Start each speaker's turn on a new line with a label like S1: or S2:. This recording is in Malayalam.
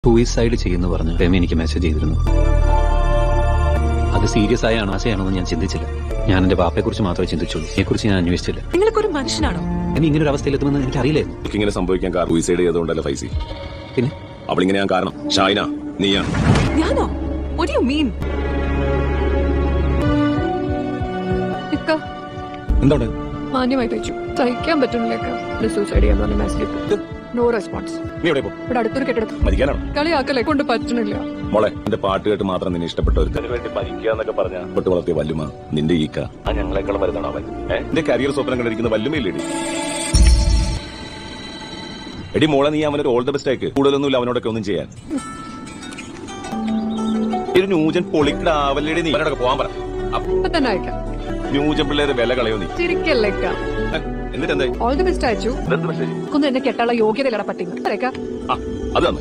S1: സൂയിസൈഡ് ചെയ്യുന്നു പറഞ്ഞ് ഫെമി എനിക്ക് മെസ്സേജ് ചെയ്തിരുന്നു. അത് സീരിയസ് ആയ ആശയാണെന്ന് ഞാൻ ചിന്തിച്ചില്ല. ഞാൻ എന്റെ പാപ്പയെ കുറിച്ച് മാത്രമേ ചിന്തിച്ചുള്ളൂ. ഇതിനെക്കുറിച്ച് ഞാൻ അന്വേഷിച്ചില്ല.
S2: നിങ്ങൾക്കൊരു മനുഷ്യനാണോ?
S1: ഇനി ഇങ്ങനെ ഒരു അവസ്ഥയിലെത്തുമെന്ന് എനിക്ക് അറിയില്ലായിരുന്നു.
S3: ഇങ്ങനെ സംഭവിക്കാൻ കാരണം സൂയിസൈഡ് ചെയ്തുകൊണ്ടല്ല ഫൈസി.
S1: പിന്നെ
S3: അവളിങ്ങനെ ഞാൻ കാരണം ഷായ്ന നീയാ.
S2: ഞാനോ? What do you mean?
S3: എന്താണ്
S4: മാന്യമായി ചോദിച്ചു. സഹിക്കാൻ പറ്റുന്നില്ല. സൂസൈഡ് ചെയ്യാൻ പറഞ്ഞ മെസ്സേജ്. No response.
S3: നീ എവിടെ പോ?
S4: ഇവിടെ അടുത്തൊരു കെട്ടിടത്ത്.
S3: മരിക്കാനാണോ?
S4: കളിയാക്കല്ലേ കൊണ്ട് പറ്റണില്ല.
S3: മോളെ എന്റെ പാട്ട് കേട്ട് മാത്രം നിന്നെ ഇഷ്ടപ്പെട്ട ഒരുത്തന് വേണ്ടി മരിക്കുക എന്നൊക്കെ പറഞ്ഞ പെട്ട് വളർത്തിയ വല്ലുമ നിന്റെ ഈക്ക ആ ഞങ്ങളെക്കാളും വരുന്നതാണ് അവൻ. എന്റെ കരിയർ സ്വപ്നം കണ്ടിരിക്കുന്ന വല്ലുമയില്ലേടി. എടി മോളെ നീ അവനൊരു ഓൾ ദ ബെസ്റ്റ് ആയിക്ക്. കൂടുതലൊന്നുമില്ല അവനോടൊക്കെ ഒന്നും ചെയ്യാൻ. ഒരു ന്യൂജൻ പൊളിക്കടാവല്ലേടി. നീ അവനോടൊക്കെ പോകാൻ പറ.
S4: ഇപ്പൊ തന്നെ അയക്കാം.
S3: ന്യൂജൻ പിള്ളേരെ വില കളയോ നീ?
S4: ചിരിക്കല്ലേക്കാം.
S3: എന്നിട്ട് എന്തായി?
S4: ഓൾ ദി ബെസ്റ്റ് അയച്ചു.
S3: മെസ്സേജ്
S4: ഒന്ന് എന്നെ കെട്ടാനുള്ള യോഗ്യതയിലട പട്ടിങ്ങ.
S3: അത് തന്നെ.